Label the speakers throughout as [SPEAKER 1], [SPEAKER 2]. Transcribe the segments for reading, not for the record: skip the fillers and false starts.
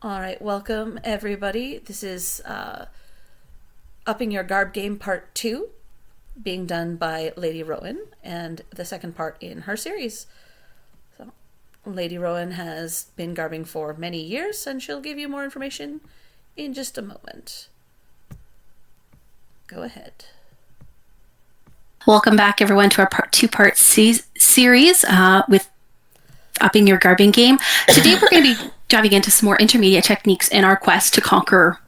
[SPEAKER 1] All right, welcome everybody. This is Upping Your Garb Game Part 2, being done by Lady Rowan, and the second part in her series. So, Lady Rowan has been garbing for many years, and she'll give you more information in just a moment. Go ahead.
[SPEAKER 2] Welcome back, everyone, to our two-part series with Upping Your Garbing Game. Today, we're going to be diving into some more intermediate techniques in our quest to conquer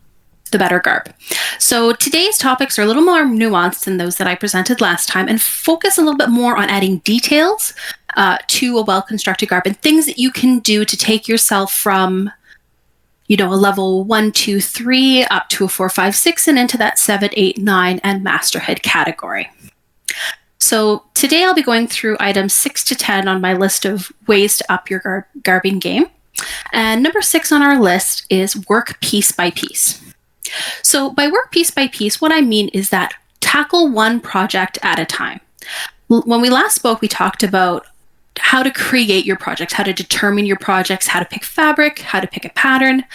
[SPEAKER 2] the better garb. So today's topics are a little more nuanced than those that I presented last time and focus a little bit more on adding details to a well-constructed garb and things that you can do to take yourself from, a level 1, 2, 3 up to a 4, 5, 6 and into that 7, 8, 9 and masterhead category. So today I'll be going through items 6 to 10 on my list of ways to up your garbing game. And number 6 on our list is work piece by piece. So by work piece by piece, what I mean is that tackle one project at a time. When we last spoke, we talked about how to create your projects, how to determine your projects, how to pick fabric, how to pick a pattern,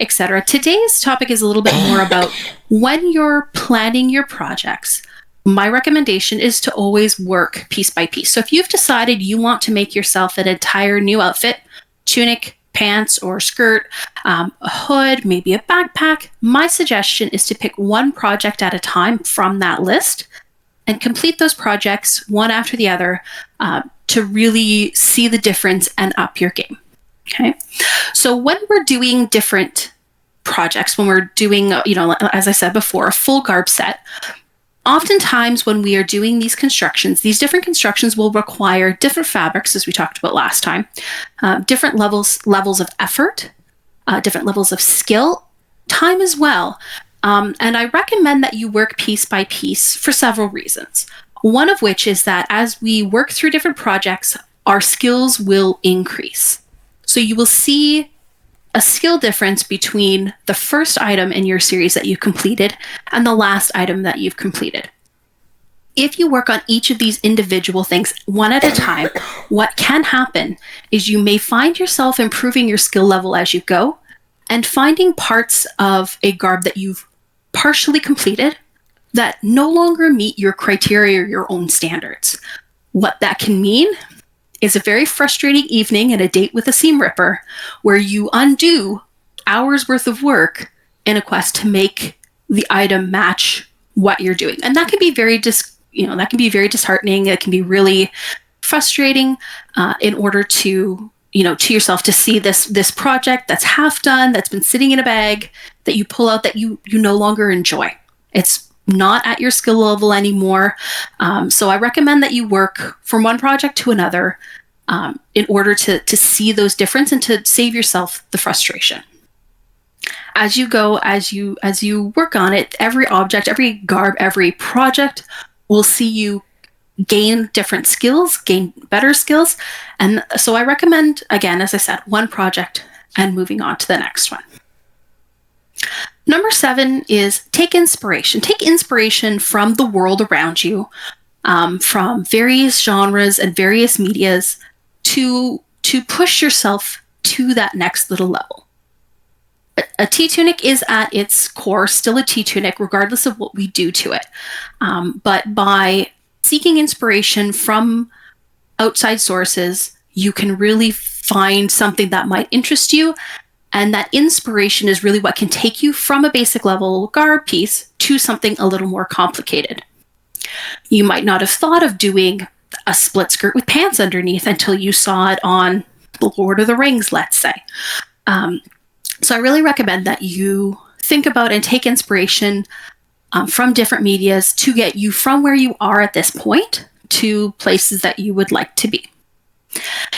[SPEAKER 2] etc. Today's topic is a little bit more about when you're planning your projects. My recommendation is to always work piece by piece. So if you've decided you want to make yourself an entire new outfit, tunic, pants or skirt, a hood, maybe a backpack, my suggestion is to pick one project at a time from that list and complete those projects one after the other to really see the difference and up your game. Okay. So when we're doing different projects, when we're doing, as I said before, a full garb set, oftentimes when we are doing these constructions, these different constructions will require different fabrics, as we talked about last time, different levels of effort, different levels of skill, time as well. And I recommend that you work piece by piece for several reasons. One of which is that as we work through different projects, our skills will increase. So you will see a skill difference between the first item in your series that you completed and the last item that you've completed. If you work on each of these individual things one at a time, what can happen is you may find yourself improving your skill level as you go and finding parts of a garb that you've partially completed that no longer meet your criteria or your own standards. What that can mean is a very frustrating evening at a date with a seam ripper where you undo hours worth of work in a quest to make the item match what you're doing. And that can be very disheartening. It can be really frustrating in order to yourself to see this project that's half done, that's been sitting in a bag, that you pull out that you no longer enjoy. It's not at your skill level anymore. So I recommend that you work from one project to another in order to see those differences and to save yourself the frustration. As you go, as you work on it, every object, every garb, every project will see you gain different skills, gain better skills. And so I recommend, again, as I said, one project and moving on to the next one. Number 7 is take inspiration. Take inspiration from the world around you, from various genres and various medias to push yourself to that next little level. A T-tunic is at its core still a T-tunic, regardless of what we do to it. But by seeking inspiration from outside sources, you can really find something that might interest you. And that inspiration is really what can take you from a basic level garb piece to something a little more complicated. You might not have thought of doing a split skirt with pants underneath until you saw it on The Lord of the Rings, let's say. So I really recommend that you think about and take inspiration from different medias to get you from where you are at this point to places that you would like to be.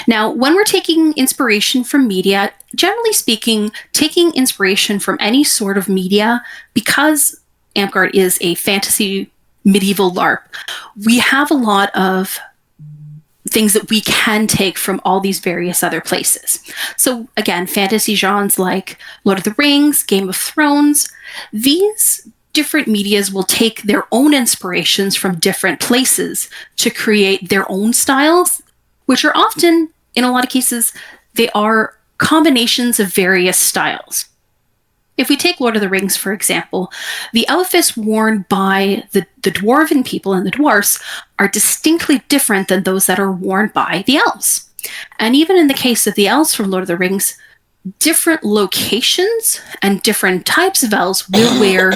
[SPEAKER 2] Now, when we're taking inspiration from media, generally speaking, taking inspiration from any sort of media, because Amtgard is a fantasy medieval LARP, we have a lot of things that we can take from all these various other places. So again, fantasy genres like Lord of the Rings, Game of Thrones, these different medias will take their own inspirations from different places to create their own styles, which are often, in a lot of cases, they are combinations of various styles. If we take Lord of the Rings, for example, the outfits worn by the dwarven people and the dwarfs are distinctly different than those that are worn by the elves. And even in the case of the elves from Lord of the Rings, different locations and different types of elves will wear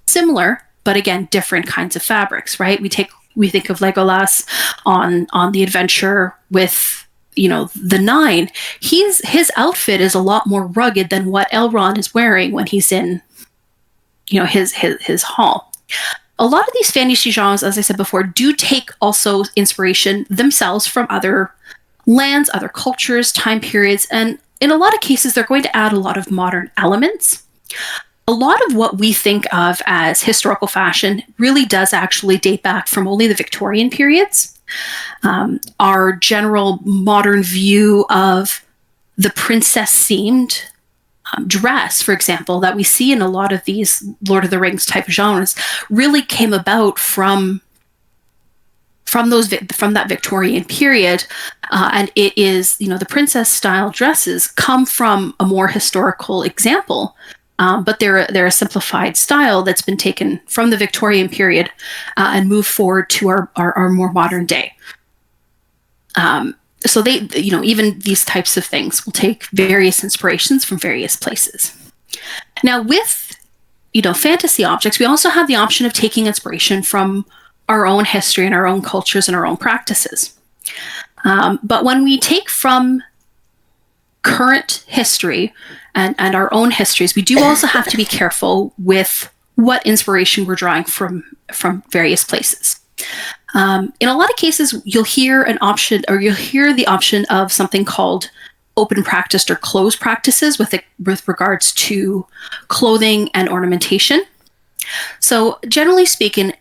[SPEAKER 2] similar, but again, different kinds of fabrics, right? We think of Legolas on the adventure with the Nine. His outfit is a lot more rugged than what Elrond is wearing when he's in his hall. A lot of these fantasy genres, as I said before, do take also inspiration themselves from other lands, other cultures, time periods, and in a lot of cases they're going to add a lot of modern elements. A lot of what we think of as historical fashion really does actually date back from only the Victorian periods. Our general modern view of the princess-themed dress, for example, that we see in a lot of these Lord of the Rings type of genres, really came about from that Victorian period, and it is the princess-style dresses come from a more historical example. But they're a simplified style that's been taken from the Victorian period and moved forward to our more modern day. So they, even these types of things will take various inspirations from various places. Now, with fantasy objects, we also have the option of taking inspiration from our own history and our own cultures and our own practices. But when we take from current history and our own histories, we do also have to be careful with what inspiration we're drawing from various places. In a lot of cases, you'll hear the option of something called open practice or closed practices with regards to clothing and ornamentation. So generally speaking,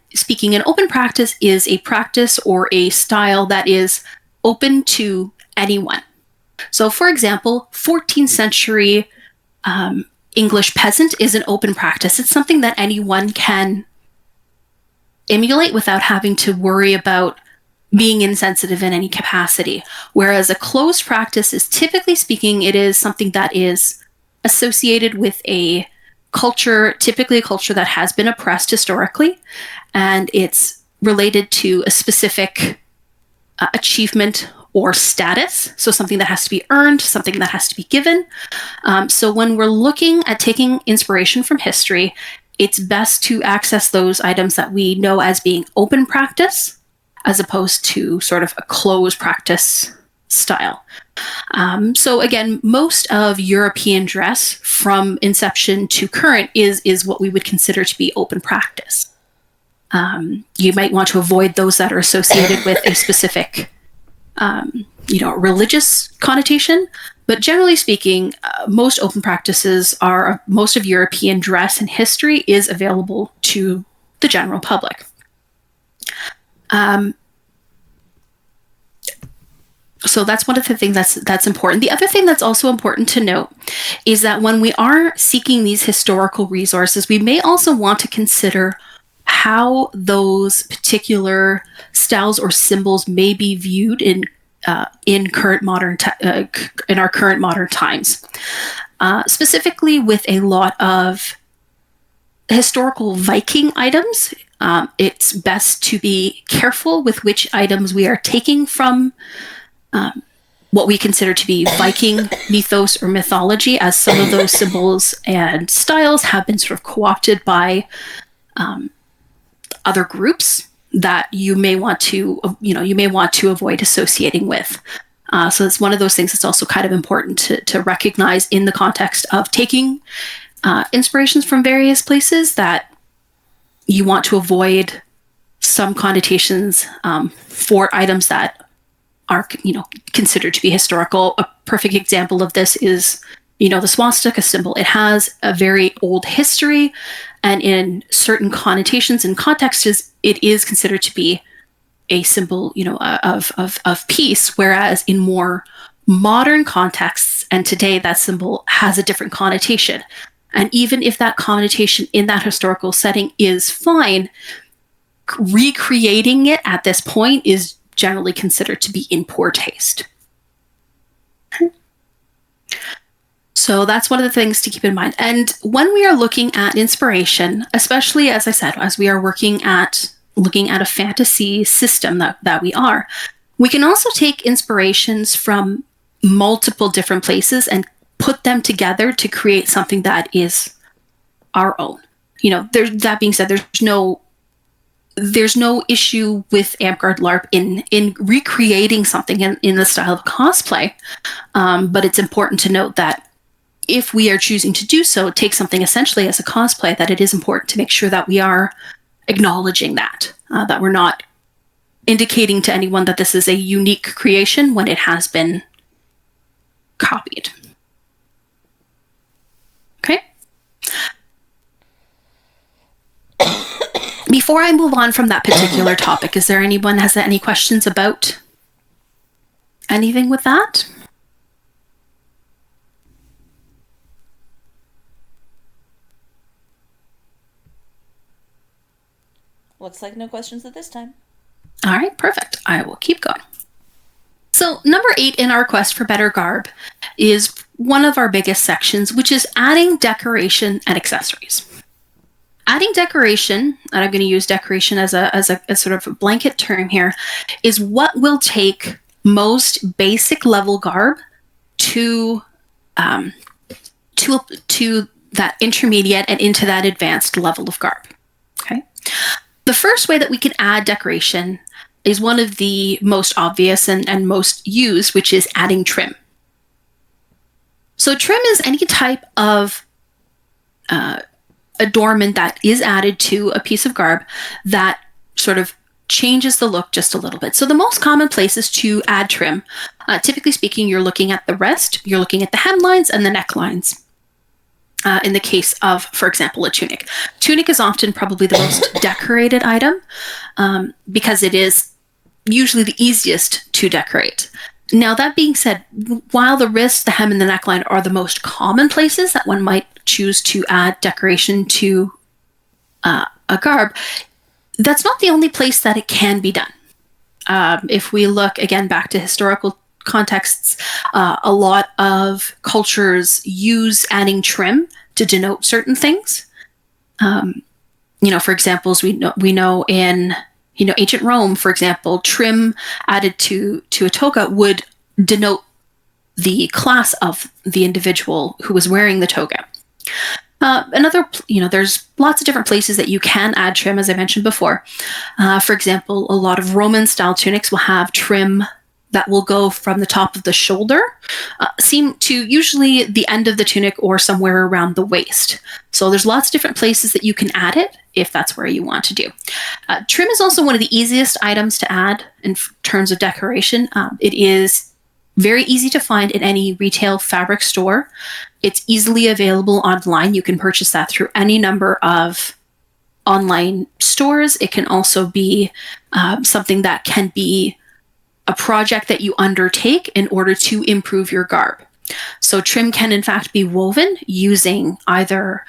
[SPEAKER 2] an open practice is a practice or a style that is open to anyone. So, for example, 14th century English peasant is an open practice. It's something that anyone can emulate without having to worry about being insensitive in any capacity. Whereas a closed practice is, typically speaking, it is something that is associated with a culture, typically a culture that has been oppressed historically, and it's related to a specific achievement or status, so something that has to be earned, something that has to be given. So when we're looking at taking inspiration from history, it's best to access those items that we know as being open practice, as opposed to sort of a closed practice style. So again, most of European dress from inception to current is what we would consider to be open practice. You might want to avoid those that are associated with a specific religious connotation, but generally speaking, most open practices most of European dress and history is available to the general public. So that's one of the things that's important. The other thing that's also important to note is that when we are seeking these historical resources, we may also want to consider how those particular styles or symbols may be viewed in current modern in our current modern times, specifically with a lot of historical Viking items. It's best to be careful with which items we are taking from what we consider to be Viking mythos or mythology, as some of those symbols and styles have been sort of co-opted by other groups that you may want to avoid associating with. So it's one of those things that's also kind of important to recognize in the context of taking inspirations from various places, that you want to avoid some connotations for items that are considered to be historical. A perfect example of this is the swastika symbol. It has a very old history, and in certain connotations and contexts, it is considered to be a symbol, of peace. Whereas in more modern contexts and today, that symbol has a different connotation. And even if that connotation in that historical setting is fine, recreating it at this point is generally considered to be in poor taste. So that's one of the things to keep in mind. And when we are looking at inspiration, especially, as I said, as we are looking at a fantasy system that we can also take inspirations from multiple different places and put them together to create something that is our own. That being said, there's no issue with Amtgard LARP in recreating something in the style of cosplay. But it's important to note that if we are choosing to do so, take something essentially as a cosplay, that it is important to make sure that we are acknowledging that we're not indicating to anyone that this is a unique creation when it has been copied. Okay? Before I move on from that particular topic, is there anyone has any questions about anything with that?
[SPEAKER 1] Looks like no questions at this time.
[SPEAKER 2] All right, perfect. I will keep going. So number 8 in our quest for better garb is one of our biggest sections, which is adding decoration and accessories. Adding decoration, and I'm going to use decoration as a sort of a blanket term here, is what will take most basic level garb to that intermediate and into that advanced level of garb. Okay. The first way that we can add decoration is one of the most obvious and most used, which is adding trim. So trim is any type of adornment that is added to a piece of garb that sort of changes the look just a little bit. So the most common places to add trim, typically speaking, you're looking at the wrist, you're looking at the hemlines and the necklines. In the case of, for example, a tunic. Tunic is often probably the most decorated item because it is usually the easiest to decorate. Now, that being said, while the wrist, the hem, and the neckline are the most common places that one might choose to add decoration to a garb, that's not the only place that it can be done. If we look, again, back to historical contexts, a lot of cultures use adding trim to denote certain things. For example, we know in ancient Rome, for example, trim added to a toga would denote the class of the individual who was wearing the toga. There's lots of different places that you can add trim, as I mentioned before. For example, a lot of Roman-style tunics will have trim that will go from the top of the shoulder, seem to usually the end of the tunic or somewhere around the waist. So there's lots of different places that you can add it if that's where you want to do. Trim is also one of the easiest items to add in terms of decoration. It is very easy to find in any retail fabric store. It's easily available online. You can purchase that through any number of online stores. It can also be something that can be a project that you undertake in order to improve your garb. So trim can in fact be woven using either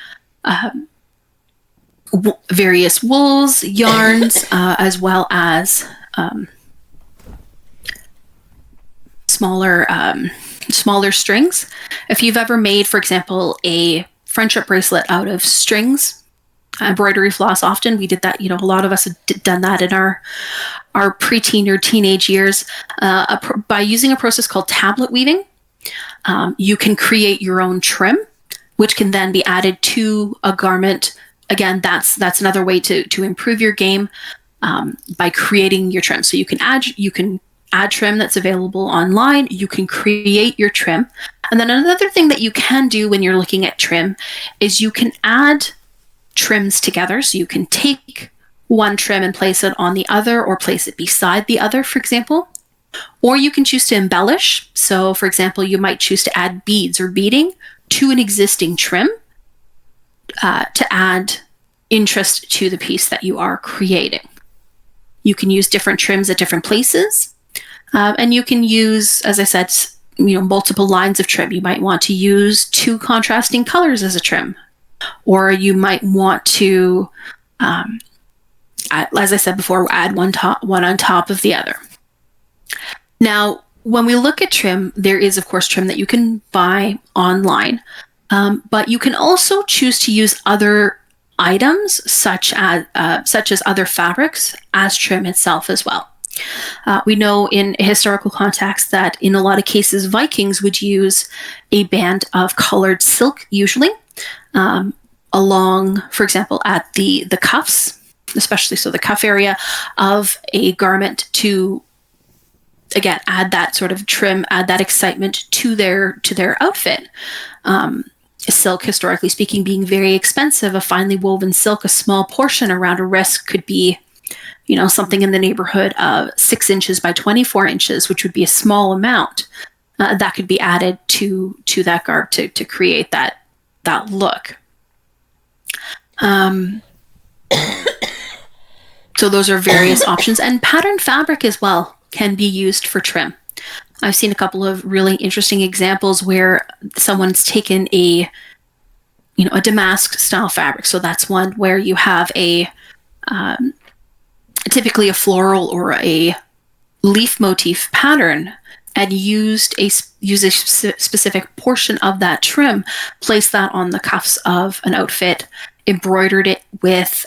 [SPEAKER 2] various wools, yarns, as well as smaller strings. If you've ever made, for example, a friendship bracelet out of strings, embroidery floss, often we did that. A lot of us have done that in our preteen or teenage years. By using a process called tablet weaving, you can create your own trim, which can then be added to a garment. Again, that's another way to improve your game by creating your trim. So you can add trim that's available online. You can create your trim. And then another thing that you can do when you're looking at trim is you can add trims together. So you can take one trim and place it on the other, or place it beside the other, for example. Or you can choose to embellish. So, for example, you might choose to add beads or beading to an existing trim to add interest to the piece that you are creating. You can use different trims at different places. And you can use, as I said, multiple lines of trim. You might want to use 2 contrasting colors as a trim. Or you might want to, as I said before, add one on top of the other. Now, when we look at trim, there is, of course, trim that you can buy online, but you can also choose to use other items, such as other fabrics, as trim itself as well. We know in a historical context that in a lot of cases, Vikings would use a band of colored silk, usually, along, for example, at the cuffs, especially so the cuff area of a garment, to again add that sort of trim, add that excitement to their outfit. Silk, historically speaking, being very expensive, a finely woven silk, a small portion around a wrist could be, something in the neighborhood of 6 inches by 24 inches, which would be a small amount that could be added to that garb to create that look. So those are various options, and patterned fabric as well can be used for trim. I've seen a couple of really interesting examples where someone's taken a damask style fabric. So that's one where you have typically a floral or a leaf motif pattern, and used a specific portion of that trim, placed that on the cuffs of an outfit, embroidered it with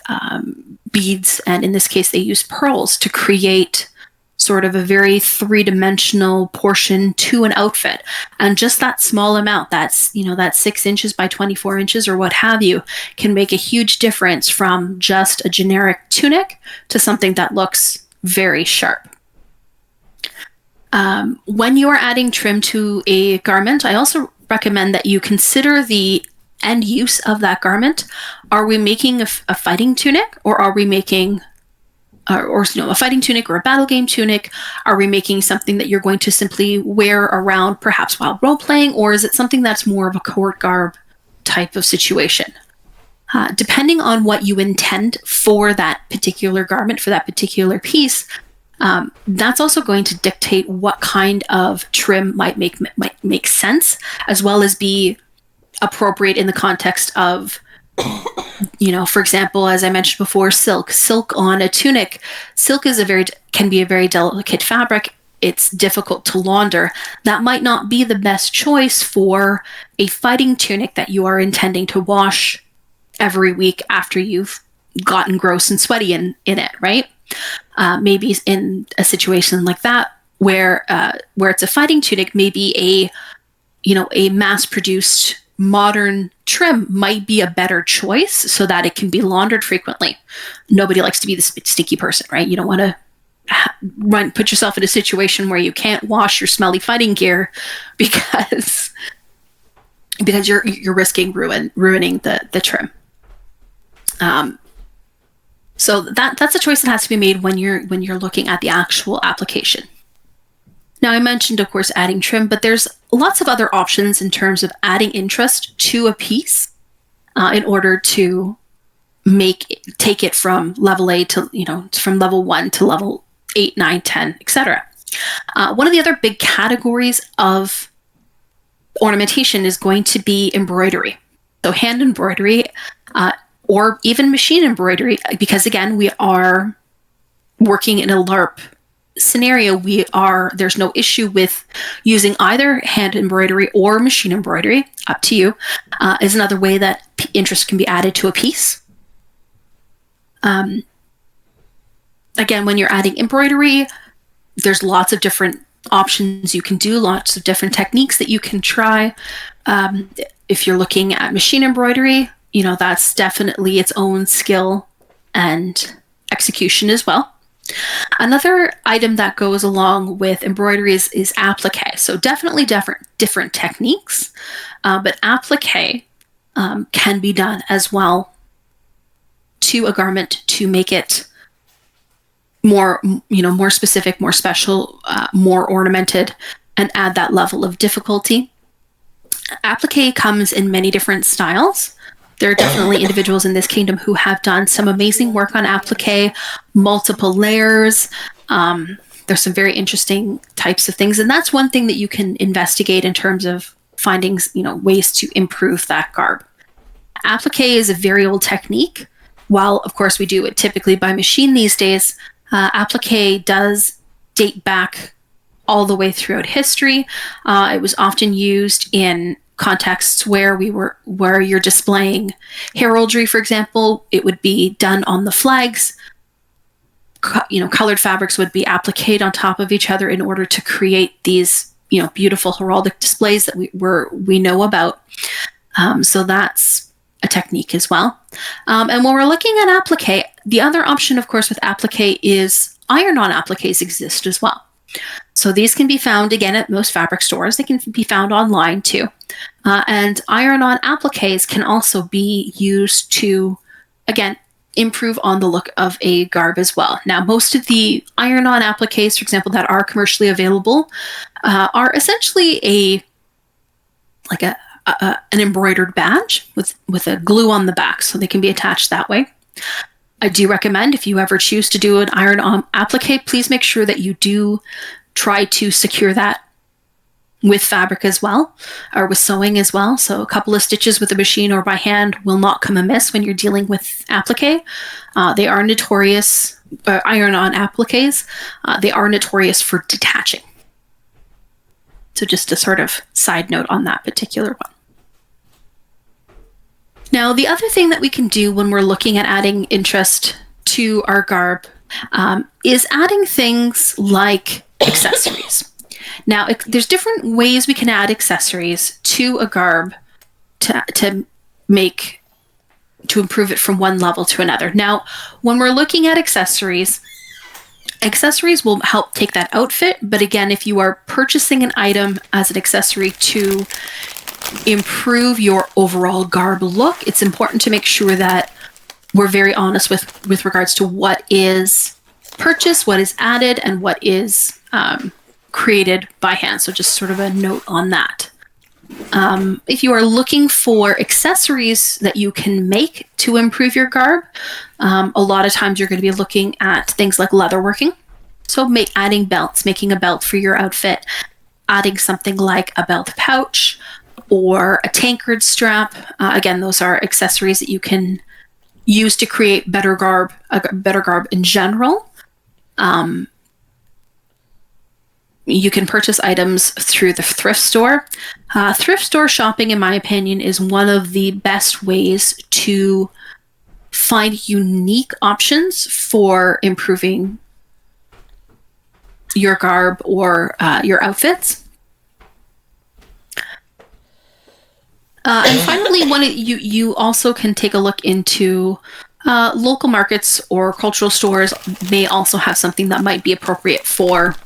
[SPEAKER 2] beads, and in this case they used pearls to create sort of a very three-dimensional portion to an outfit. And just that small amount, that's that 6 inches by 24 inches or what have you, can make a huge difference from just a generic tunic to something that looks very sharp. When you are adding trim to a garment, I also recommend that you consider the end use of that garment. Are we making a fighting tunic, or are we making a fighting tunic or a battle game tunic? Are we making something that you're going to simply wear around, perhaps while role playing, or is it something that's more of a court garb type of situation? Depending on what you intend for that particular garment, for that particular piece, that's also going to dictate what kind of trim might make sense, as well as be appropriate in the context of, for example, as I mentioned before, silk on a tunic. Silk can be a very delicate fabric. It's difficult to launder. That might not be the best choice for a fighting tunic that you are intending to wash every week after you've gotten gross and sweaty in it, right? Maybe in a situation like that where it's a fighting tunic, maybe a mass-produced modern trim might be a better choice so that it can be laundered frequently. Nobody likes to be the sticky person, right? You don't want to put yourself in a situation where you can't wash your smelly fighting gear because you're risking ruining the trim. So that's a choice that has to be made when you're looking at the actual application. Now, I mentioned, of course, adding trim, but there's lots of other options in terms of adding interest to a piece in order to take it from level A to, from level 1 to level 8, 9, 10, etc. One of the other big categories of ornamentation is going to be embroidery. So hand embroidery or even machine embroidery, because again, we are working in a LARP scenario. There's no issue with using either hand embroidery or machine embroidery, up to you, is another way that interest can be added to a piece. Again, when you're adding embroidery, there's lots of different options you can do, lots of different techniques that you can try. If you're looking at machine embroidery, that's definitely its own skill and execution as well. Another item that goes along with embroidery is applique. So definitely different techniques, but applique can be done as well to a garment to make it more specific, more special, more ornamented, and add that level of difficulty. Applique comes in many different styles. There are definitely individuals in this kingdom who have done some amazing work on applique, multiple layers. There's some very interesting types of things, and that's one thing that you can investigate in terms of finding, ways to improve that garb. Applique is a very old technique. While, of course, we do it typically by machine these days, applique does date back all the way throughout history. It was often used in contexts where you're displaying heraldry, for example. It would be done on the flags. Colored fabrics would be appliqued on top of each other in order to create these, beautiful heraldic displays that we know about. So that's a technique as well. And when we're looking at applique, the other option, of course, with applique is iron-on appliques exist as well. So these can be found, again, at most fabric stores. They can be found online, too. And iron-on appliques can also be used to, again, improve on the look of a garb as well. Now, most of the iron-on appliques, for example, that are commercially available are essentially an embroidered badge with a glue on the back, so they can be attached that way. I do recommend, if you ever choose to do an iron-on applique, please make sure that you do try to secure that with fabric as well, or with sewing as well. So a couple of stitches with a machine or by hand will not come amiss when you're dealing with applique. They are notorious, iron-on appliques, they are notorious for detaching. So just a sort of side note on that particular one. Now, the other thing that we can do when we're looking at adding interest to our garb is adding things like accessories. Now, there's different ways we can add accessories to a garb to improve it from one level to another. Now, when we're looking at accessories will help take that outfit. But again, if you are purchasing an item as an accessory to improve your overall garb look, it's important to make sure that we're very honest with regards to what is purchased, what is added, and what is created by hand. So just sort of a note on that. If you are looking for accessories that you can make to improve your garb, a lot of times you're going to be looking at things like leatherworking. So adding belts, making a belt for your outfit, adding something like a belt pouch or a tankard strap. Again, those are accessories that you can use to create better garb in general. You can purchase items through the thrift store. Thrift store shopping, in my opinion, is one of the best ways to find unique options for improving your garb or your outfits. And finally, you also can take a look into local markets or cultural stores may also have something that might be appropriate for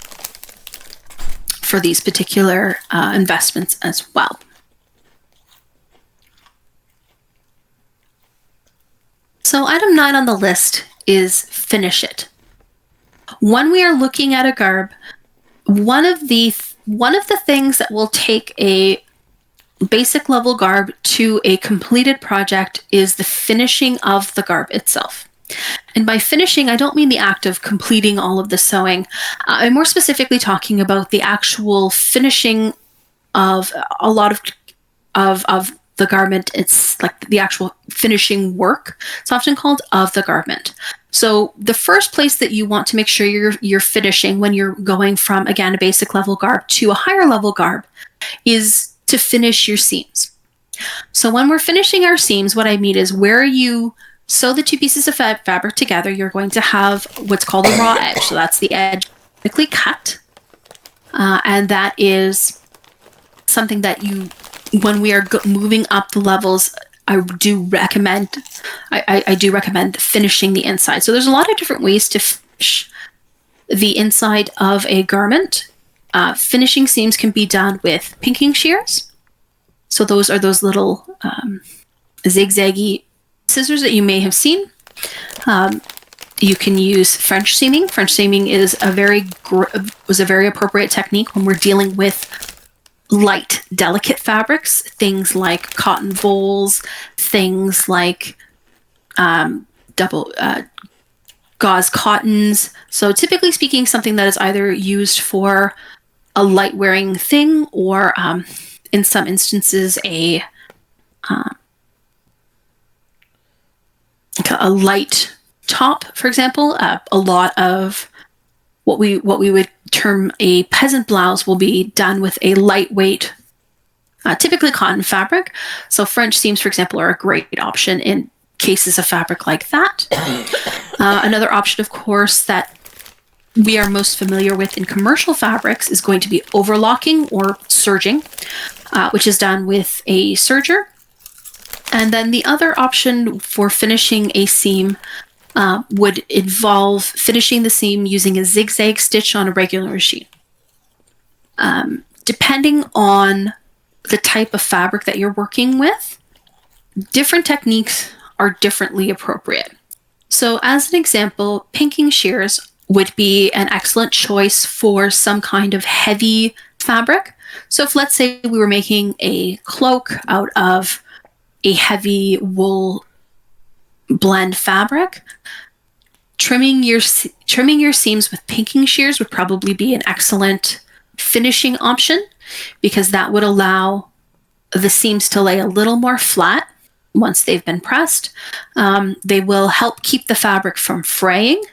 [SPEAKER 2] these particular investments as well. So item 9 on the list is finish it. When we are looking at a garb, one of the things that will take a basic level garb to a completed project is the finishing of the garb itself. And by finishing, I don't mean the act of completing all of the sewing. I'm more specifically talking about the actual finishing of a lot of the garment. It's like the actual finishing work. It's often called of the garment. So the first place that you want to make sure you're finishing when you're going from, again, a basic level garb to a higher level garb is to finish your seams. So when we're finishing our seams, what I mean is where you sew the two pieces of fabric together, you're going to have what's called a raw edge. So that's the edge quickly cut. And that is something that when we are moving up the levels, I do recommend finishing the inside. So there's a lot of different ways to finish the inside of a garment. Finishing seams can be done with pinking shears. So those are those little zigzaggy scissors that you may have seen. You can use French seaming. French seaming is a very appropriate technique when we're dealing with light, delicate fabrics, things like cotton voles, things like gauze cottons. So typically speaking, something that is either used for a light wearing thing or in some instances a light top, for example. A lot of what we would term a peasant blouse will be done with a lightweight, typically cotton fabric. So French seams, for example, are a great option in cases of fabric like that. Another option, of course, that we are most familiar with in commercial fabrics is going to be overlocking or serging, which is done with a serger. And then the other option for finishing a seam would involve finishing the seam using a zigzag stitch on a regular machine. Depending on the type of fabric that you're working with, different techniques are differently appropriate. So as an example, pinking shears would be an excellent choice for some kind of heavy fabric. So if, let's say, we were making a cloak out of a heavy wool blend fabric, trimming your seams with pinking shears would probably be an excellent finishing option, because that would allow the seams to lay a little more flat once they've been pressed. They will help keep the fabric from fraying,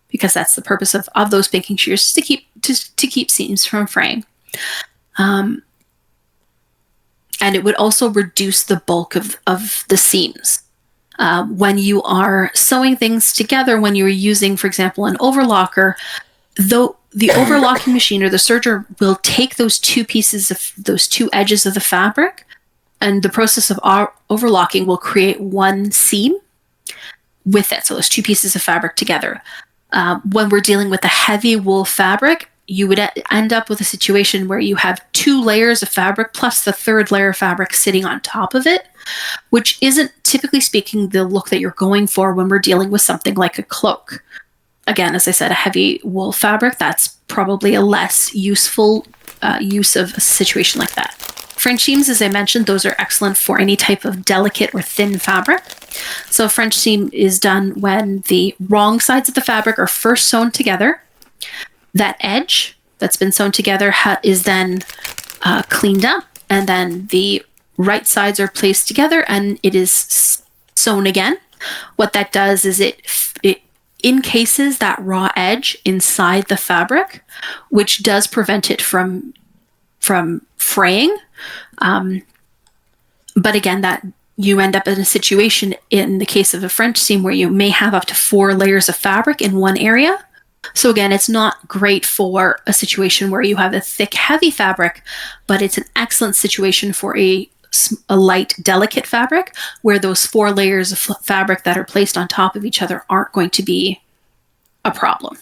[SPEAKER 2] because that's the purpose of those pinking shears, to keep seams from fraying. And it would also reduce the bulk of the seams. When you are sewing things together, when you're using, for example, an overlocker, though the overlocking machine or the serger will take those two edges of the fabric, and the process of overlocking will create one seam with it. So those two pieces of fabric together. When we're dealing with a heavy wool fabric, you would end up with a situation where you have 2 layers of fabric plus the third layer of fabric sitting on top of it, which isn't, typically speaking, the look that you're going for when we're dealing with something like a cloak. Again, as I said, a heavy wool fabric, that's probably a less useful use of a situation like that. French seams, as I mentioned, those are excellent for any type of delicate or thin fabric. So a French seam is done when the wrong sides of the fabric are first sewn together. That edge that's been sewn together is then cleaned up, and then the right sides are placed together and it is sewn again. What that does is it encases that raw edge inside the fabric, which does prevent it from fraying. But again, that you end up in a situation in the case of a French seam where you may have up to 4 layers of fabric in one area. So again, it's not great for a situation where you have a thick, heavy fabric, but it's an excellent situation for a light, delicate fabric where those 4 layers of fabric that are placed on top of each other aren't going to be a problem.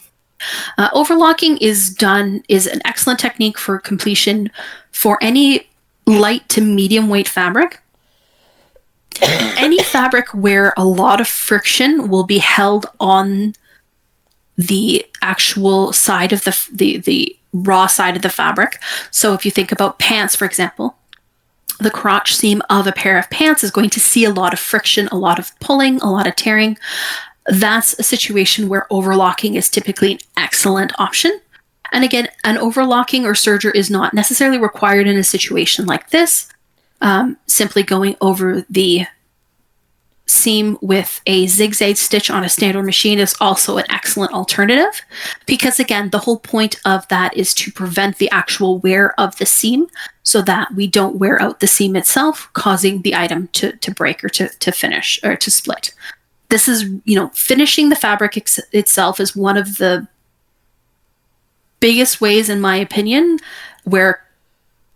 [SPEAKER 2] Overlocking is an excellent technique for completion for any light to medium weight fabric. Any fabric where a lot of friction will be held on the actual side of the raw side of the fabric. So if you think about pants, for example, the crotch seam of a pair of pants is going to see a lot of friction, a lot of pulling, a lot of tearing. That's a situation where overlocking is typically an excellent option. And again, an overlocking or serger is not necessarily required in a situation like this. Simply going over the seam with a zigzag stitch on a standard machine is also an excellent alternative, because again, the whole point of that is to prevent the actual wear of the seam so that we don't wear out the seam itself, causing the item to break or to finish or to split. This is, finishing the fabric itself is one of the biggest ways, in my opinion, where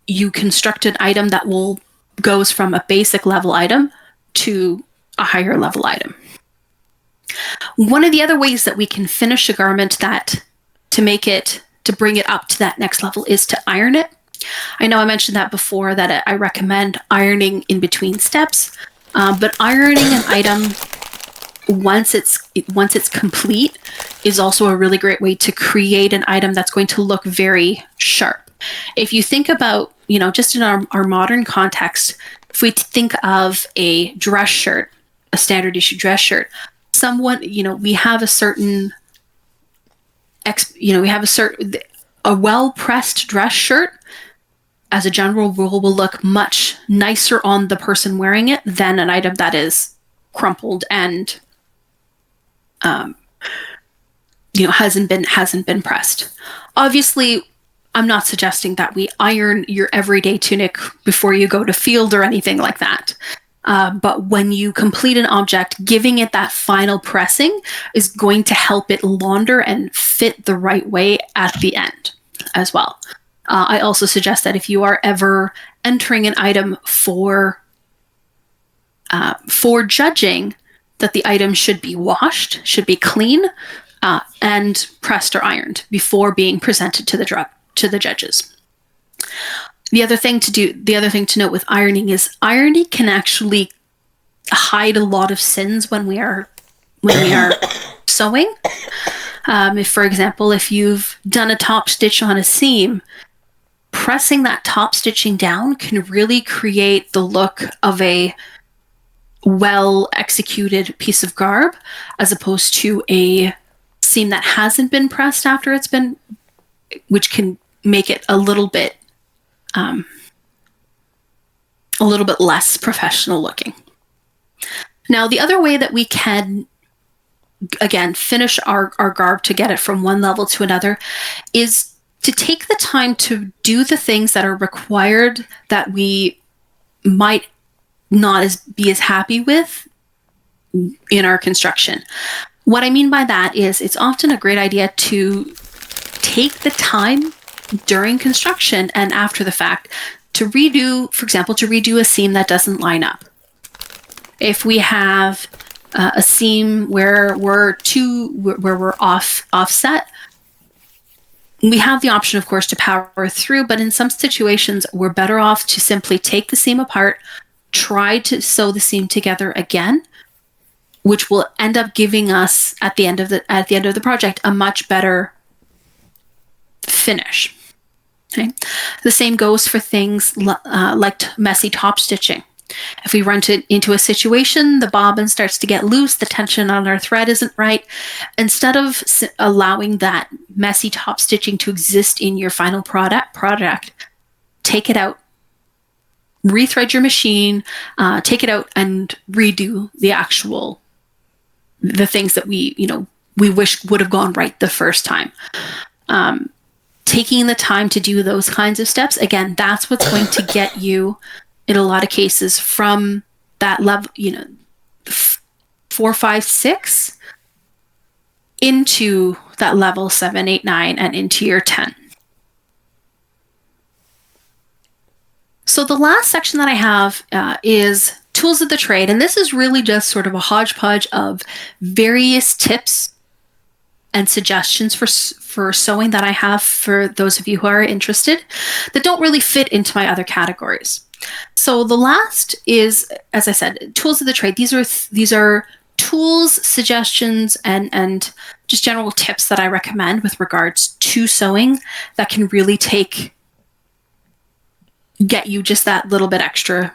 [SPEAKER 2] you construct an item that goes from a basic level item to a higher level item. One of the other ways that we can finish a garment to bring it up to that next level is to iron it. I know I mentioned that before, that I recommend ironing in between steps, but ironing an item once it's complete is also a really great way to create an item that's going to look very sharp. If you think about, just in our modern context, if we think of a dress shirt, a standard issue dress shirt, we have a well-pressed dress shirt, as a general rule, will look much nicer on the person wearing it than an item that is crumpled and hasn't been pressed. Obviously, I'm not suggesting that we iron your everyday tunic before you go to field or anything like that. But when you complete an object, giving it that final pressing is going to help it launder and fit the right way at the end as well. I also suggest that if you are ever entering an item for judging, that the item should be washed, should be clean, and pressed or ironed before being presented to the judges. The other thing to note with ironing is ironing can actually hide a lot of sins when we are sewing. If, for example, if you've done a top stitch on a seam, pressing that top stitching down can really create the look of a well executed piece of garb, as opposed to a seam that hasn't been pressed after it's been, which can make it a little bit less professional looking. Now, the other way that we can, again, finish our garb to get it from one level to another is to take the time to do the things that are required that we might not be as happy with in our construction. What I mean by that is it's often a great idea to take the time during construction and after the fact to redo, for example, a seam that doesn't line up. If we have a seam where we're offset, we have the option, of course, to power through, but in some situations, we're better off to simply take the seam apart, try to sew the seam together again, which will end up giving us at the end of the project a much better finish. Okay. The same goes for things like messy top stitching. If we run into a situation, the bobbin starts to get loose, the tension on our thread isn't right. Instead of allowing that messy top stitching to exist in your final product, take it out, rethread your machine, take it out and redo the things that we wish would have gone right the first time. Taking the time to do those kinds of steps, again, that's what's going to get you, in a lot of cases, from that level, 4, 5, 6 into that level 7, 8, 9, and into your 10. So the last section that I have is tools of the trade, and this is really just sort of a hodgepodge of various tips and suggestions for sewing that I have for those of you who are interested that don't really fit into my other categories. So the last is, as I said, tools of the trade. These are tools, suggestions, and just general tips that I recommend with regards to sewing that can really get you just that little bit extra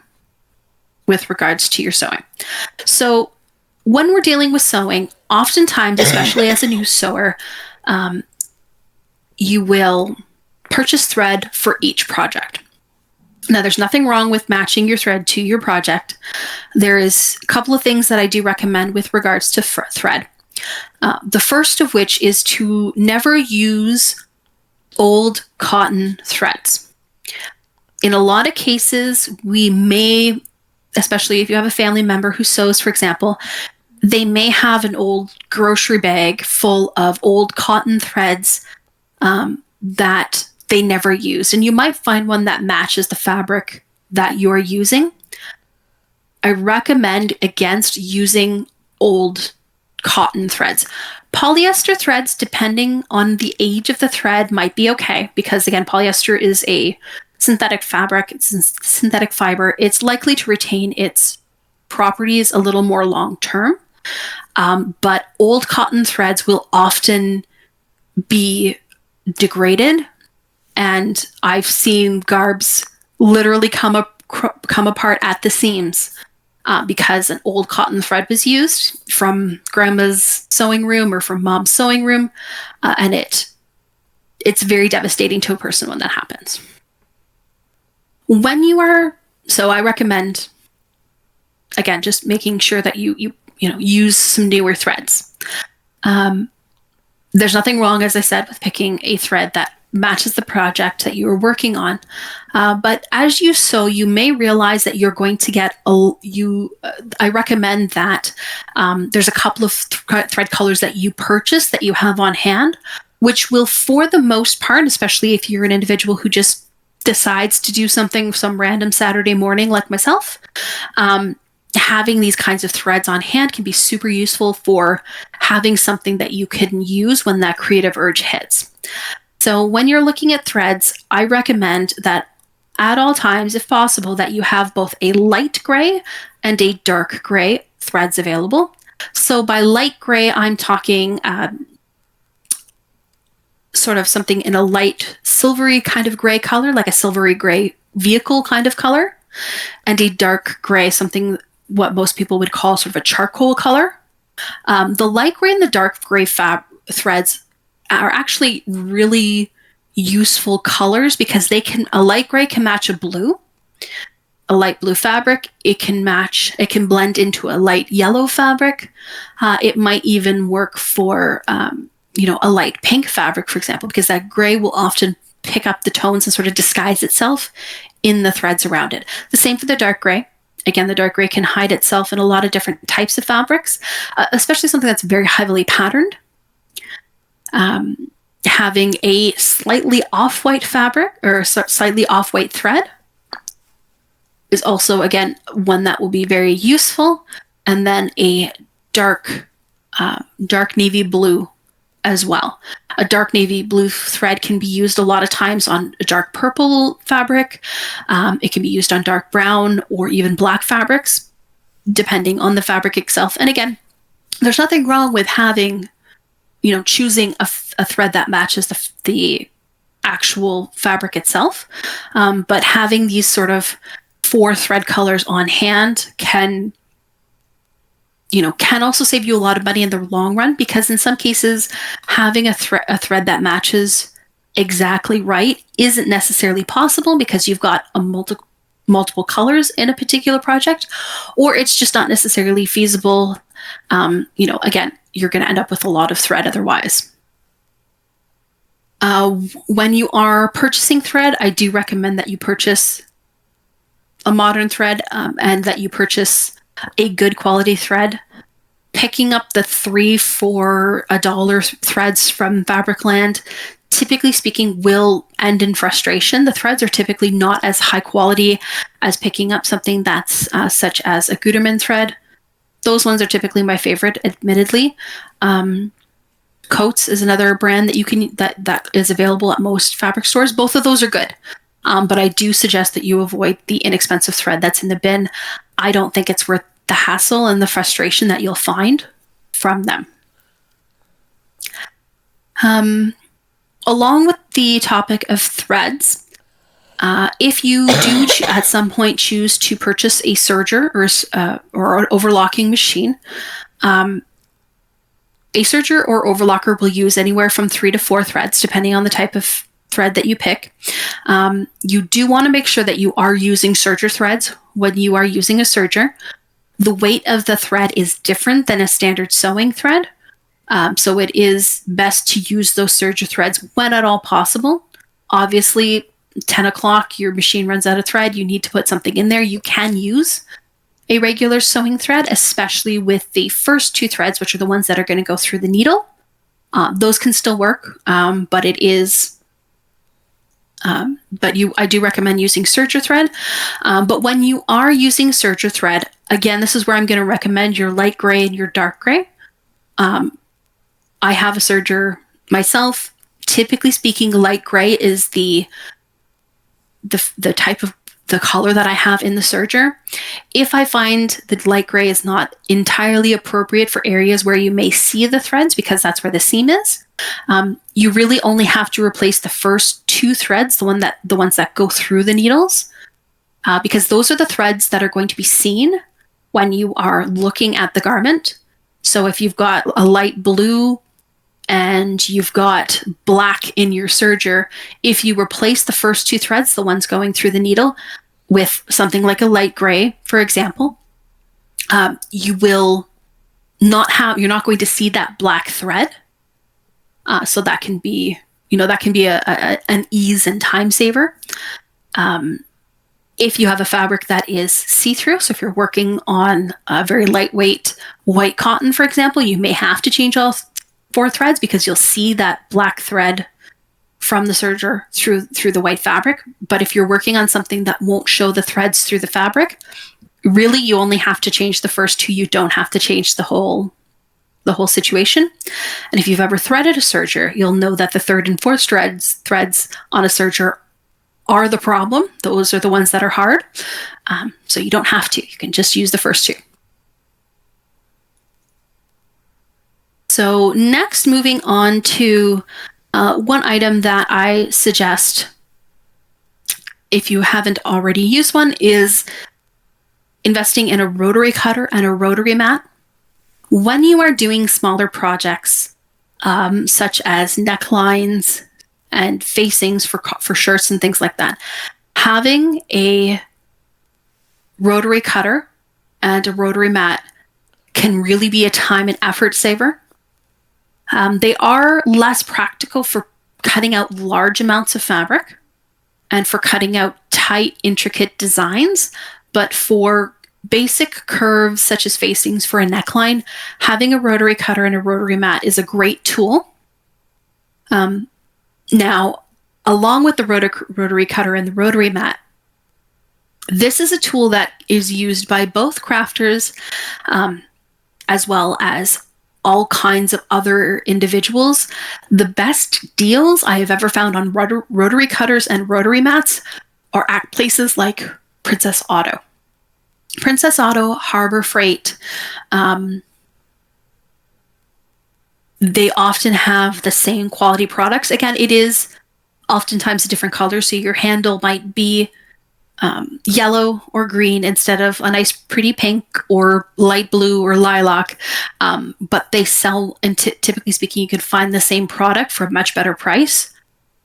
[SPEAKER 2] with regards to your sewing. So when we're dealing with sewing, oftentimes, especially as a new sewer, you will purchase thread for each project. Now, there's nothing wrong with matching your thread to your project. There is a couple of things that I do recommend with regards to thread. The first of which is to never use old cotton threads. In a lot of cases, we may, especially if you have a family member who sews, for example, they may have an old grocery bag full of old cotton threads that they never used. And you might find one that matches the fabric that you're using. I recommend against using old cotton threads. Polyester threads, depending on the age of the thread, might be okay, because again, polyester is a synthetic fabric, it's a synthetic fiber. It's likely to retain its properties a little more long term. But old cotton threads will often be degraded, and I've seen garbs literally come apart at the seams because an old cotton thread was used from grandma's sewing room or from mom's sewing room, and it's very devastating to a person when that happens. So I recommend, again, just making sure that you use some newer threads. There's nothing wrong, as I said, with picking a thread that matches the project that you are working on. But as you sew, you may realize that you're going to get I recommend that there's a couple of thread colors that you purchase that you have on hand, which will, for the most part, especially if you're an individual who just decides to do something some random Saturday morning like myself, having these kinds of threads on hand can be super useful for having something that you can use when that creative urge hits. So when you're looking at threads, I recommend that at all times, if possible, that you have both a light gray and a dark gray threads available. So by light gray, I'm talking sort of something in a light silvery kind of gray color, like a silvery gray vehicle kind of color, and a dark gray, something what most people would call sort of a charcoal color. The light gray and the dark gray threads are actually really useful colors because a light gray can match a blue, a light blue fabric. It can blend into a light yellow fabric. It might even work for, a light pink fabric, for example, because that gray will often pick up the tones and sort of disguise itself in the threads around it. The same for the dark gray. Again, the dark gray can hide itself in a lot of different types of fabrics, especially something that's very heavily patterned. Having a slightly off-white fabric or slightly off-white thread is also, again, one that will be very useful. And then a dark navy blue as well. A dark navy blue thread can be used a lot of times on a dark purple fabric. It can be used on dark brown or even black fabrics, depending on the fabric itself. And again, there's nothing wrong with having, choosing a thread that matches the actual fabric itself. But having these sort of 4 thread colors on hand can also save you a lot of money in the long run, because in some cases, having a thread that matches exactly right isn't necessarily possible because you've got multiple colors in a particular project, or it's just not necessarily feasible. Again, you're going to end up with a lot of thread otherwise. When you are purchasing thread, I do recommend that you purchase a modern thread and that you purchase a good quality thread. Picking up the 3 for $1 threads from Fabricland, typically speaking, will end in frustration. The threads are typically not as high quality as picking up something that's such as a Gutermann thread. Those ones are typically my favorite, admittedly. Coates is another brand that you can that is available at most fabric stores. Both of those are good, but I do suggest that you avoid the inexpensive thread that's in the bin. I don't think it's worth the hassle and the frustration that you'll find from them. Along with the topic of threads, if you do at some point choose to purchase a serger or an overlocking machine, a serger or overlocker will use anywhere from 3 to 4 threads, depending on the type of thread that you pick. You do want to make sure that you are using serger threads when you are using a serger. The weight of the thread is different than a standard sewing thread. So it is best to use those serger threads when at all possible. Obviously, 10 o'clock, your machine runs out of thread. You need to put something in there. You can use a regular sewing thread, especially with the first 2 threads, which are the ones that are going to go through the needle. Those can still work, but it is... I do recommend using serger thread. But when you are using serger thread, again, this is where I'm going to recommend your light gray and your dark gray. I have a serger myself. Typically speaking, light gray is the type of the color that I have in the serger. If I find that light gray is not entirely appropriate for areas where you may see the threads, because that's where the seam is, you really only have to replace the first 2 threads, the ones that go through the needles, because those are the threads that are going to be seen when you are looking at the garment. So if you've got a light blue and you've got black in your serger, if you replace the first 2 threads, the ones going through the needle, with something like a light gray, for example, you're not going to see that black thread. So that can be, an ease and time saver. If you have a fabric that is see-through, so if you're working on a very lightweight white cotton, for example, you may have to change all 4 threads because you'll see that black thread from the serger through the white fabric. But if you're working on something that won't show the threads through the fabric, really you only have to change the first 2. You don't have to change the whole situation. And if you've ever threaded a serger, you'll know that the 3rd and 4th threads on a serger are the problem. Those are the ones that are hard. So you don't have to. You can just use the first 2. So next, moving on to one item that I suggest, if you haven't already used one, is investing in a rotary cutter and a rotary mat. When you are doing smaller projects, such as necklines and facings for shirts and things like that, having a rotary cutter and a rotary mat can really be a time and effort saver. They are less practical for cutting out large amounts of fabric and for cutting out tight, intricate designs, but for basic curves such as facings for a neckline, having a rotary cutter and a rotary mat is a great tool. Now, along with the rotary cutter and the rotary mat, this is a tool that is used by both crafters as well as all kinds of other individuals. The best deals I have ever found on rotary cutters and rotary mats are at places like Princess Auto. Princess Auto, Harbor Freight, they often have the same quality products. Again, it is oftentimes a different color, so your handle might be yellow or green instead of a nice pretty pink or light blue or lilac, but they sell, and typically speaking, you can find the same product for a much better price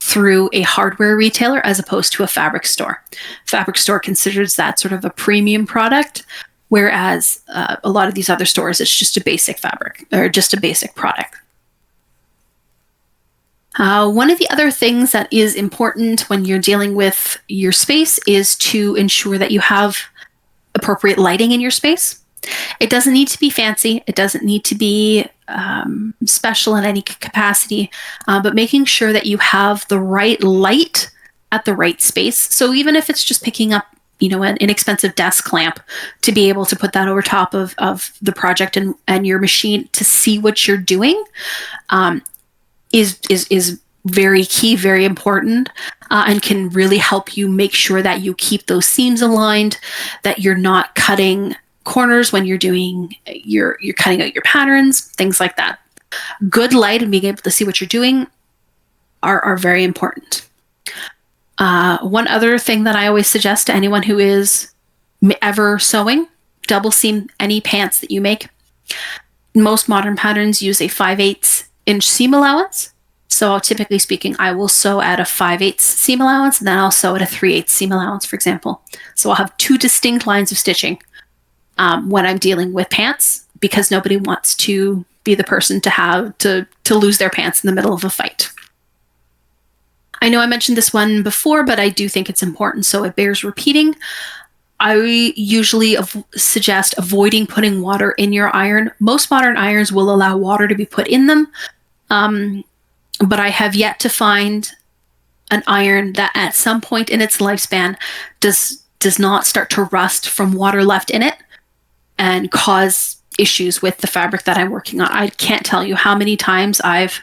[SPEAKER 2] through a hardware retailer as opposed to a fabric store. Fabric store considers that sort of a premium product, whereas a lot of these other stores, it's just a basic fabric or just a basic product. One of the other things that is important when you're dealing with your space is to ensure that you have appropriate lighting in your space. It doesn't need to be fancy. It doesn't need to be special in any capacity, but making sure that you have the right light at the right space. So even if it's just picking up, an inexpensive desk lamp to be able to put that over top of the project and your machine to see what you're doing, is very key, very important, and can really help you make sure that you keep those seams aligned, that you're not cutting corners when you're cutting out your patterns, things like that. Good light and being able to see what you're doing are very important. One other thing that I always suggest to anyone who is ever sewing, double seam any pants that you make. Most modern patterns use a 5/8 inch seam allowance. So typically speaking, I will sew at a 5/8 seam allowance, and then I'll sew at a 3/8 seam allowance, for example. So I'll have 2 distinct lines of stitching when I'm dealing with pants, because nobody wants to be the person to have to lose their pants in the middle of a fight. I know I mentioned this one before, but I do think it's important, so it bears repeating. I usually suggest avoiding putting water in your iron. Most modern irons will allow water to be put in them, but I have yet to find an iron that at some point in its lifespan does not start to rust from water left in it and cause issues with the fabric that I'm working on. I can't tell you how many times I've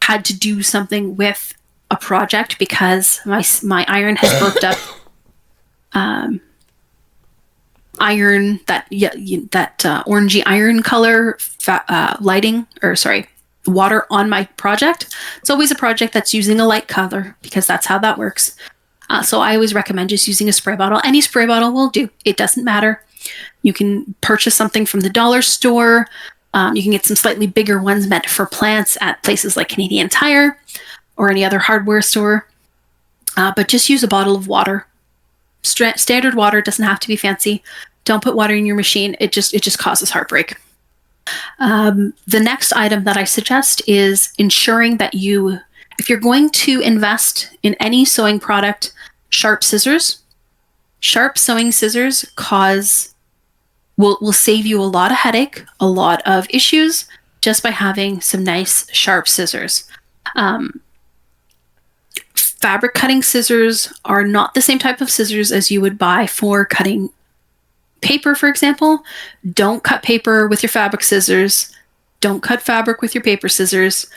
[SPEAKER 2] had to do something with a project because my iron has burped up iron, that orangey iron color water on my project. It's always a project that's using a light color because that's how that works. So I always recommend just using a spray bottle. Any spray bottle will do. It doesn't matter. You can purchase something from the dollar store. You can get some slightly bigger ones meant for plants at places like Canadian Tire or any other hardware store. But just use a bottle of water. Standard water, doesn't have to be fancy. Don't put water in your machine. It just causes heartbreak. The next item that I suggest is ensuring that if you're going to invest in any sewing product, sharp scissors. Sharp sewing scissors will save you a lot of headache, a lot of issues, just by having some nice sharp scissors. Fabric cutting scissors are not the same type of scissors as you would buy for cutting paper, for example. Don't cut paper with your fabric scissors. Don't cut fabric with your paper scissors.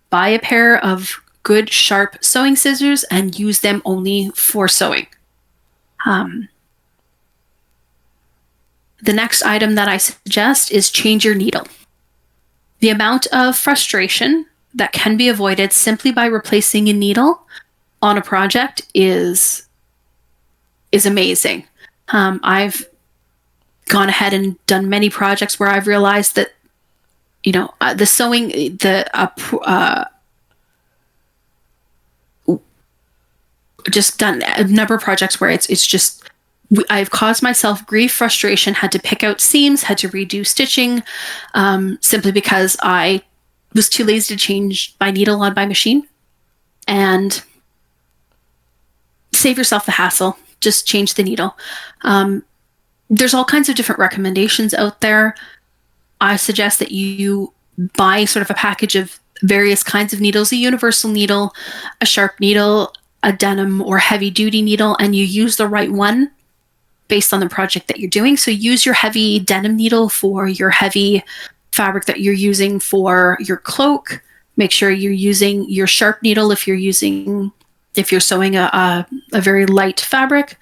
[SPEAKER 2] Buy a pair of good sharp sewing scissors and use them only for sewing. The next item that I suggest is change your needle. The amount of frustration that can be avoided simply by replacing a needle on a project is amazing. I've gone ahead and done many projects where I've realized that, the sewing, just done a number of projects where it's just, I've caused myself grief, frustration, had to pick out seams, had to redo stitching, simply because I was too lazy to change my needle on my machine. And save yourself the hassle. Just change the needle. There's all kinds of different recommendations out there. I suggest that you buy sort of a package of various kinds of needles, a universal needle, a sharp needle, a denim or heavy duty needle, and you use the right one based on the project that you're doing. So use your heavy denim needle for your heavy fabric that you're using for your cloak. Make sure you're using your sharp needle if you're sewing a very light fabric,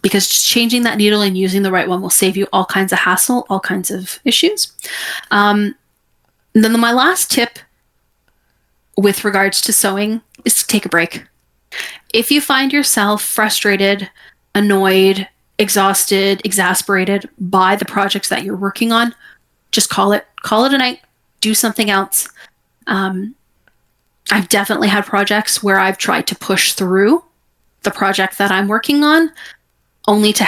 [SPEAKER 2] because just changing that needle and using the right one will save you all kinds of hassle, all kinds of issues. And then my last tip with regards to sewing is to take a break. If you find yourself frustrated, annoyed, exhausted, exasperated by the projects that you're working on, just call it a night, do something else. I've definitely had projects where I've tried to push through the project that I'm working on, only to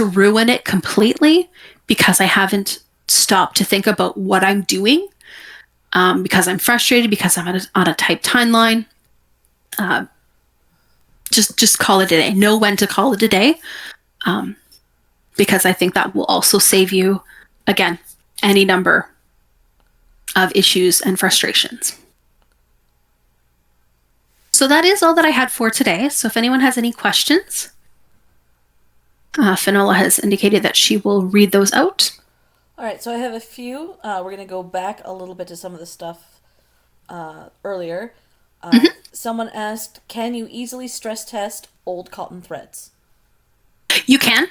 [SPEAKER 2] ruin it completely because I haven't stopped to think about what I'm doing, because I'm frustrated, because I'm on a tight timeline. Just call it a day. Know when to call it a day, because I think that will also save you, again, any number of issues and frustrations. So that is all that I had for today. So if anyone has any questions, Finola has indicated that she will read those out.
[SPEAKER 1] All right, so I have a few. We're going to go back a little bit to some of the stuff earlier. Someone asked, can you easily stress test old cotton threads?
[SPEAKER 2] You can.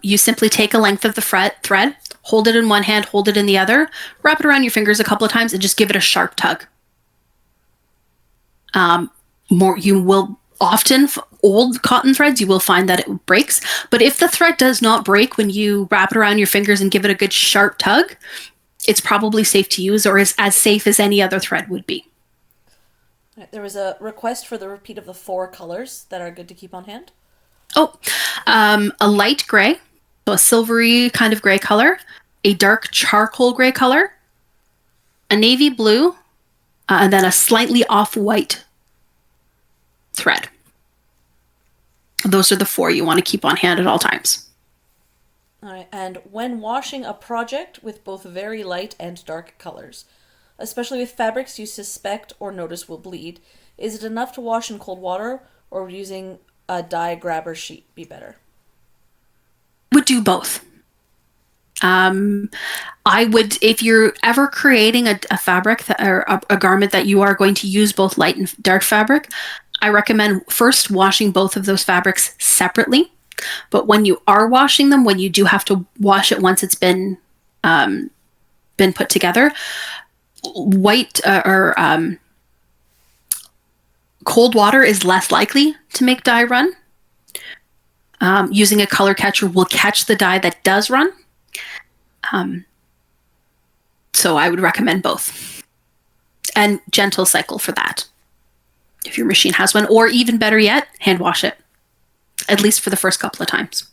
[SPEAKER 2] You simply take a length of the thread, hold it in one hand, hold it in the other, wrap it around your fingers a couple of times, and just give it a sharp tug. You will often, old cotton threads, you will find that it breaks. But if the thread does not break when you wrap it around your fingers and give it a good sharp tug, it's probably safe to use, or is as safe as any other thread would be.
[SPEAKER 1] There was a request for the repeat of the 4 colors that are good to keep on hand.
[SPEAKER 2] A light gray, so a silvery kind of gray color, a dark charcoal gray color, a navy blue, and then a slightly off-white thread. Those are the 4 you want to keep on hand at all times.
[SPEAKER 1] All right, and when washing a project with both very light and dark colors, especially with fabrics you suspect or notice will bleed, is it enough to wash in cold water, or would using a dye grabber sheet be better?
[SPEAKER 2] Would do both. I would, if you're ever creating a fabric or a garment that you are going to use both light and dark fabric, I recommend first washing both of those fabrics separately. But when you are washing them, when you do have to wash it once it's been put together, white or cold water is less likely to make dye run. Using a color catcher will catch the dye that does run. So I would recommend both. And gentle cycle for that, if your machine has one. Or even better yet, hand wash it, at least for the first couple of times.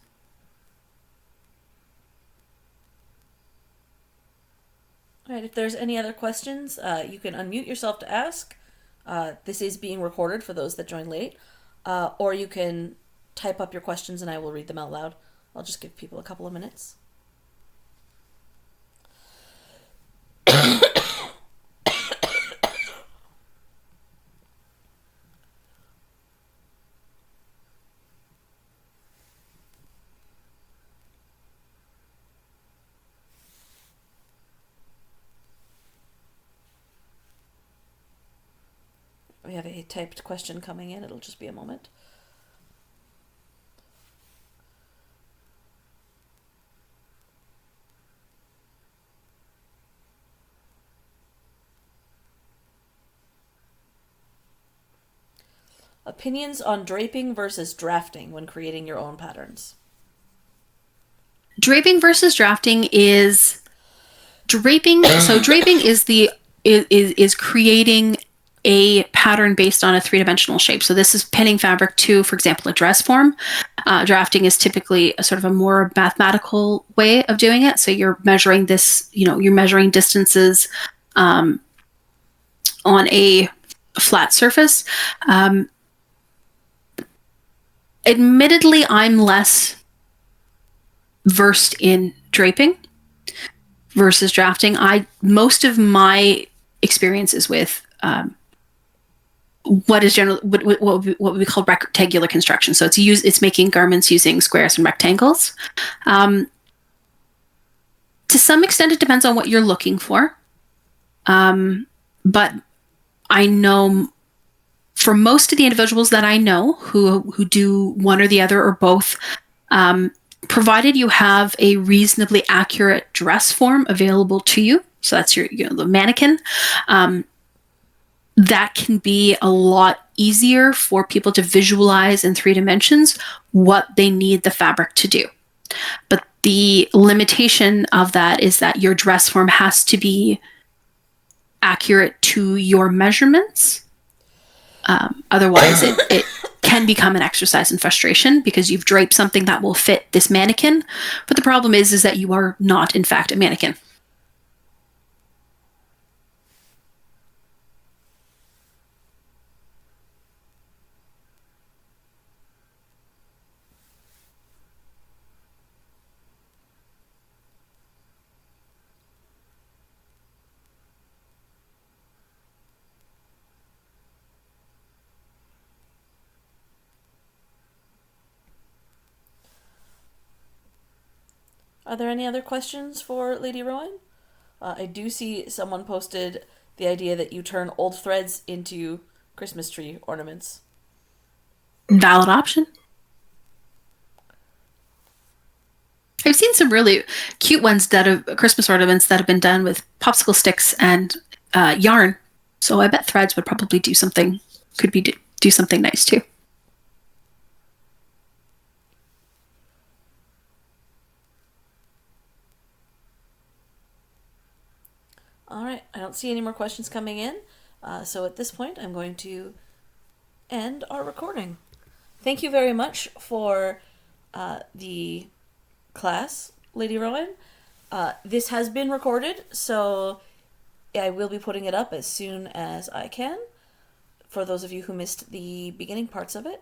[SPEAKER 1] All right, if there's any other questions, you can unmute yourself to ask. This is being recorded for those that join late. Or you can type up your questions and I will read them out loud. I'll just give people a couple of minutes. We have a typed question coming in. It'll just be a moment. Opinions on draping versus drafting when creating your own patterns.
[SPEAKER 2] Draping versus drafting is draping. So draping is creating a pattern based on a three-dimensional shape. So this is pinning fabric to, for example, a dress form. Drafting is typically a sort of a more mathematical way of doing it. So you're measuring this, you're measuring distances on a flat surface. Admittedly, I'm less versed in draping versus drafting. Most of my experience is with what is generally what we call rectangular construction. So it's making garments using squares and rectangles. To some extent, it depends on what you're looking for. But I know for most of the individuals that I know who do one or the other or both, provided you have a reasonably accurate dress form available to you, so that's the mannequin, that can be a lot easier for people to visualize in 3 dimensions what they need the fabric to do. But the limitation of that is that your dress form has to be accurate to your measurements. Otherwise, it can become an exercise in frustration because you've draped something that will fit this mannequin. But the problem is that you are not, in fact, a mannequin.
[SPEAKER 1] Are there any other questions for Lady Rowan? I do see someone posted the idea that you turn old threads into Christmas tree ornaments.
[SPEAKER 2] Valid option. I've seen some really cute ones Christmas ornaments that have been done with popsicle sticks and yarn. So I bet threads would probably do something nice too.
[SPEAKER 1] All right, I don't see any more questions coming in. So at this point, I'm going to end our recording. Thank you very much for the class, Lady Rowan. This has been recorded, so I will be putting it up as soon as I can for those of you who missed the beginning parts of it.